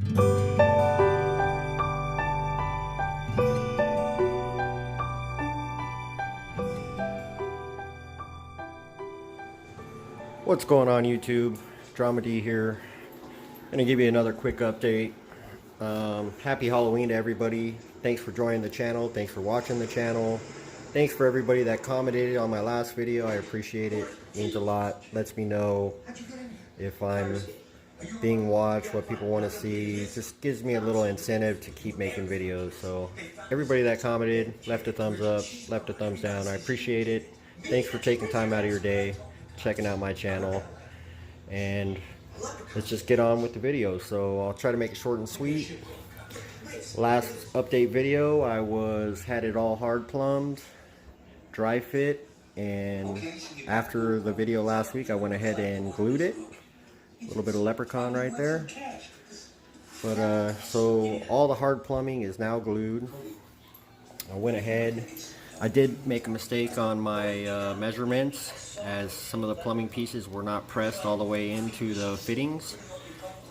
What's going on YouTube? Drama D here. Gonna give you another quick update. Happy Halloween to everybody. Thanks for joining the channel. Thanks for watching the channel. Thanks for everybody that commented on my last video. I appreciate it. It means a lot. Lets me know if I'm being watched, what people want to see. Just gives me a little incentive to keep making videos. So everybody that commented, left a thumbs up, left a thumbs down, I appreciate it. Thanks for taking time out of your day, checking out my channel, and let's just get on with the video. So I'll try to make it short and sweet. Last update video, I had it all hard plumbed, dry fit, and after the video last week I went ahead and glued it. A little bit of leprechaun right there. But so all the hard plumbing is now glued. I went ahead, I did make a mistake on my measurements, as some of the plumbing pieces were not pressed all the way into the fittings,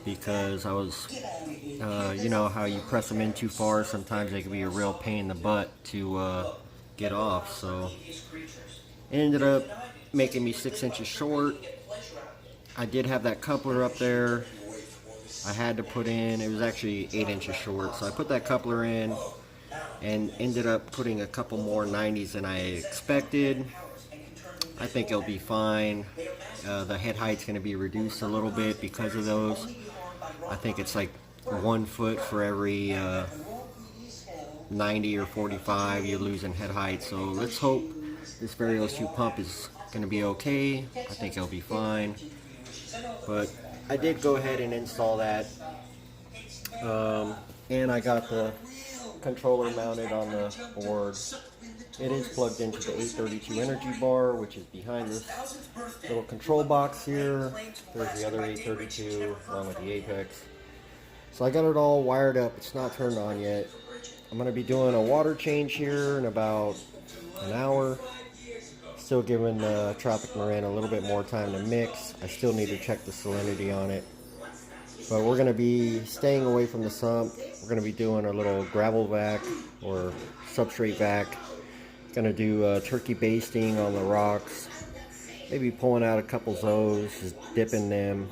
because I was, you know how you press them in too far, sometimes they can be a real pain in the butt to get off. So it ended up making me 6 inches short. I did have that coupler up there. I had to put in, it was actually 8 inches short, so I put that coupler in and ended up putting a couple more 90s than I expected. I think it'll be fine. The head height's going to be reduced a little bit because of those. I think it's like 1 foot for every 90 or 45 you lose in head height. So let's hope this Varios 2 pump is going to be okay. I think it'll be fine. But I did go ahead and install that. And I got the controller mounted on the board. It is plugged into the 832 energy bar, which is behind this little control box here. There's the other 832 along with the Apex. So I got it all wired up. It's not turned on yet. I'm going to be doing a water change here in about an hour. Still giving the Tropic Marin a little bit more time to mix. I still need to check the salinity on it. But we're going to be staying away from the sump. We're going to be doing a little gravel vac or substrate vac. Going to do turkey basting on the rocks. Maybe pulling out a couple Zoes, just dipping them.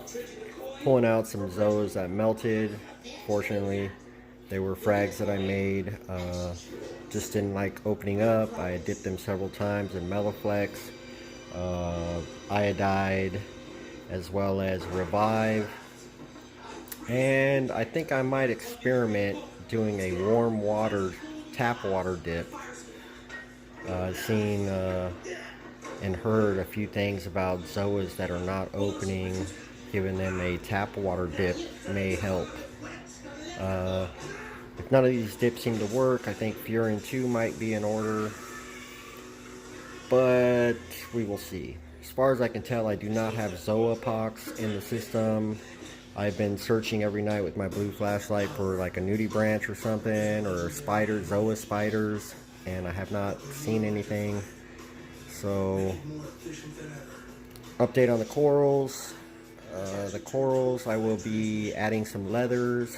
Pulling out some Zoes that melted. Fortunately, they were frags that I made. Just didn't like opening up. I dipped them several times in Melaflex, iodide, as well as Revive. And I think I might experiment doing a warm water, tap water dip. I've seen and heard a few things about Zoas that are not opening. Giving them a tap water dip may help. If none of these dips seem to work, I think Furin 2 might be in order. But we will see. As far as I can tell, I do not have Zoapox in the system. I've been searching every night with my blue flashlight for like a nudibranch or something, or spiders, Zoa spiders, and I have not seen anything. So, update on the corals. I will be adding some leathers,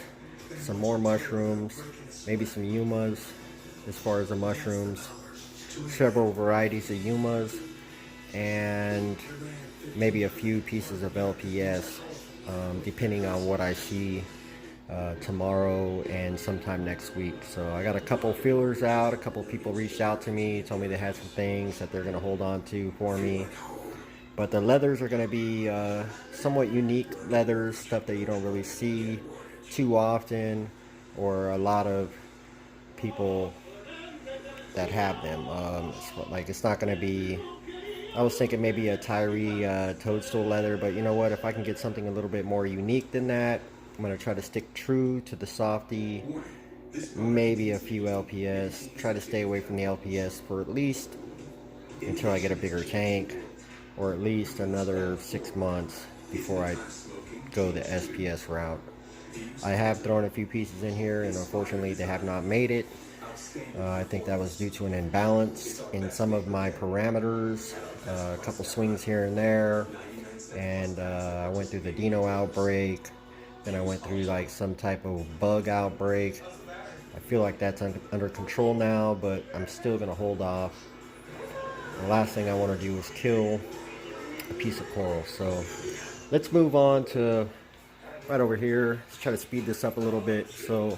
some more mushrooms, maybe some yumas as far as the mushrooms, several varieties of yumas, and maybe a few pieces of LPS. Depending on what I see tomorrow and sometime next week. So I got a couple feelers out. A couple people reached out to me, told me they had some things that they're going to hold on to for me. But the leathers are going to be somewhat unique leathers, stuff that you don't really see too often, or a lot of people that have them. It's not going to be, I was thinking maybe a Tyree toadstool leather, but you know what, if I can get something a little bit more unique than that, I'm going to try to stick true to the softy, maybe a few LPS, try to stay away from the LPS for at least until I get a bigger tank, or at least another 6 months before I go the SPS route. I have thrown a few pieces in here, and unfortunately they have not made it. I think that was due to an imbalance in some of my parameters, a couple swings here and there, and I went through the Dino outbreak, Then I went through like some type of bug outbreak. I feel like that's under control now, but I'm still gonna hold off. The last thing I want to do is kill a piece of coral. So let's move on to right over here. Let's try to speed this up a little bit. So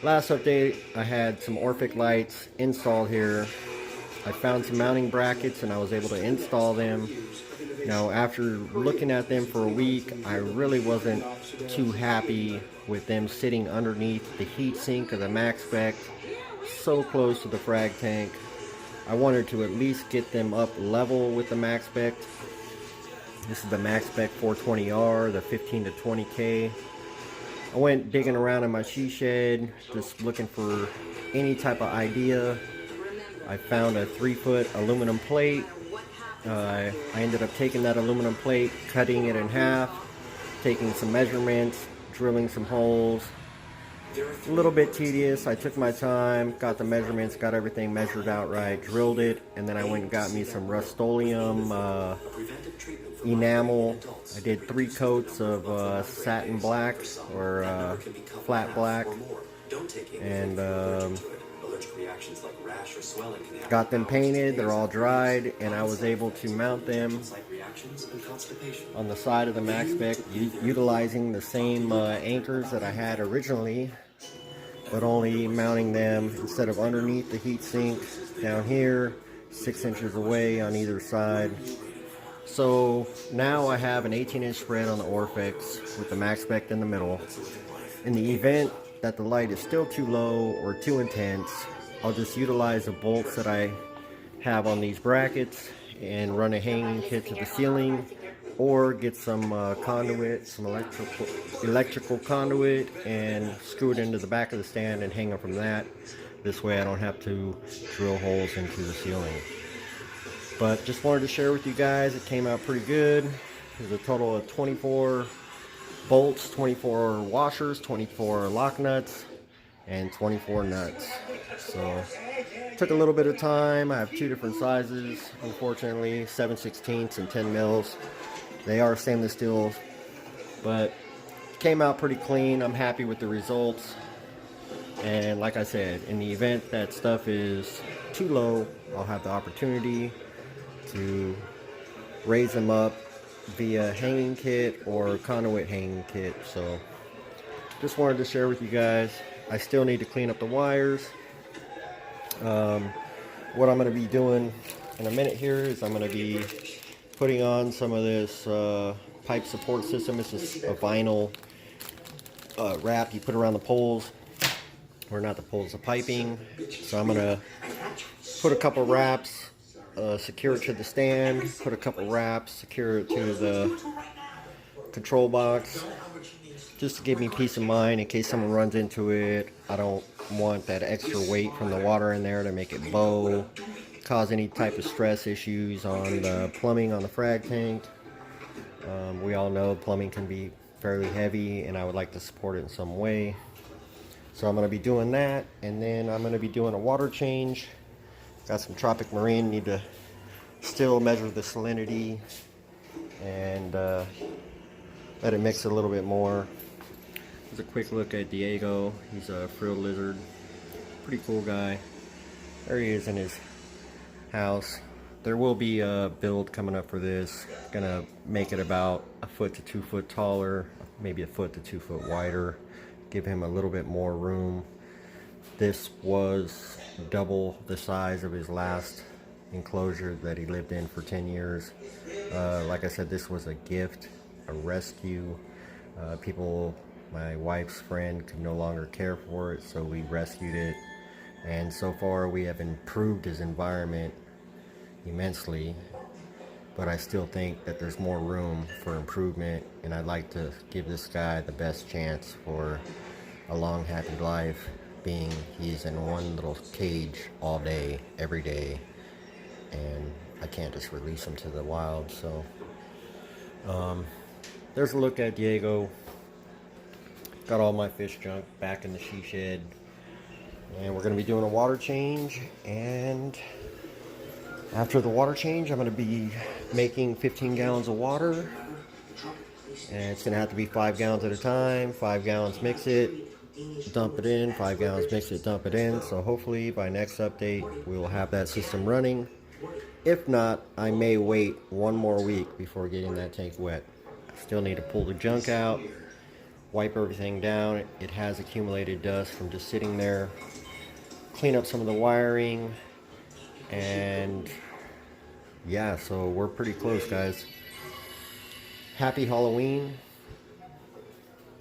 last update, I had some Orphic lights installed here. I found some mounting brackets and I was able to install them. Now, after looking at them for a week, I really wasn't too happy with them sitting underneath the heat sink of the MaxSpec, so close to the frag tank. I wanted to at least get them up level with the MaxSpec. This is the MaxSpec 420R, the 15 to 20K. I went digging around in my she shed, just looking for any type of idea. I found a 3-foot aluminum plate. I ended up taking that aluminum plate, cutting it in half, taking some measurements, drilling some holes. A little bit tedious. I took my time, got the measurements, got everything measured out right, drilled it, and then I went and got me some Rust-Oleum enamel. I did 3 coats of satin black or flat black, and got them painted. They're all dried, and I was able to mount them on the side of the MaxSpec utilizing the same anchors that I had originally, but only mounting them instead of underneath the heatsink down here, 6 inches away on either side. So now I have an 18-inch spread on the Orphix with the MaxSpec in the middle. In the event that the light is still too low or too intense, I'll just utilize the bolts that I have on these brackets and run a hanging kit to the ceiling, or get some conduit, some electrical conduit, and screw it into the back of the stand and hang it from that. This way I don't have to drill holes into the ceiling. But just wanted to share with you guys, it came out pretty good. There's a total of 24 bolts, 24 washers, 24 lock nuts, and 24 nuts. So took a little bit of time. I have 2 different sizes, unfortunately, 7/16 and 10 mils. They are stainless steel, but came out pretty clean. I'm happy with the results. And like I said, in the event that stuff is too low, I'll have the opportunity to raise them up via hanging kit or conduit hanging kit. So just wanted to share with you guys. I still need to clean up the wires. What I'm going to be doing in a minute here is I'm going to be putting on some of this pipe support system. This is a vinyl wrap you put around the poles, or not the poles, the piping. So I'm going to put a couple wraps, secure it to the stand, put a couple wraps, secure it to the control box, just to give me peace of mind in case someone runs into it. I don't want that extra weight from the water in there to make it bow, cause any type of stress issues on the plumbing on the frag tank. We all know plumbing can be fairly heavy, and I would like to support it in some way. So I'm going to be doing that, and then I'm going to be doing a water change. Got some Tropic Marine, need to still measure the salinity and let it mix a little bit more. Here's a quick look at Diego. He's a frilled lizard. Pretty cool guy. There he is in his house. There will be a build coming up for this. Gonna make it about 1 foot to 2 foot taller, maybe 1 foot to 2 foot wider. Give him a little bit more room. This was double the size of his last enclosure that he lived in for 10 years. Like I said, this was a gift, a rescue. My wife's friend could no longer care for it, so we rescued it. And so far we have improved his environment immensely, but I still think that there's more room for improvement, and I'd like to give this guy the best chance for a long, happy life, being he's in one little cage all day, every day, and I can't just release him to the wild. So there's a look at Diego. Got all my fish junk back in the she shed, and we're going to be doing a water change. And after the water change, I'm going to be making 15 gallons of water And it's gonna have to be 5 gallons at a time. 5 gallons, mix it, dump it in. 5 gallons, mix it, dump it in. So hopefully by next update we will have that system running. If not, I may wait 1 more week before getting that tank wet. I still need to pull the junk out, wipe everything down. It has accumulated dust from just sitting there. Clean up some of the wiring, and yeah, so we're pretty close, guys. Happy Halloween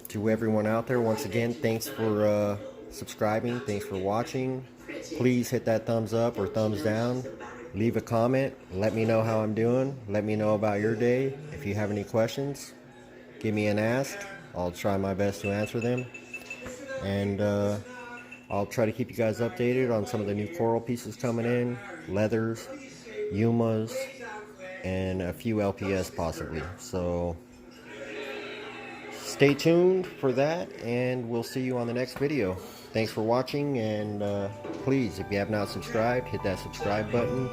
to everyone out there. Once again, thanks for subscribing. Thanks for watching. Please hit that thumbs up or thumbs down. Leave a comment. Let me know how I'm doing. Let me know about your day. If you have any questions, give me an ask. I'll try my best to answer them. And I'll try to keep you guys updated on some of the new coral pieces coming in, leathers, Yumas, and a few LPS possibly. So stay tuned for that, and we'll see you on the next video. Thanks for watching, and please, if you have not subscribed, hit that subscribe button.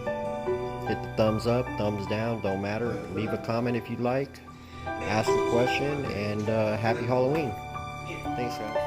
Hit the thumbs up, thumbs down, don't matter. Leave a comment if you'd like. Ask a question, and happy Halloween. Thanks, guys.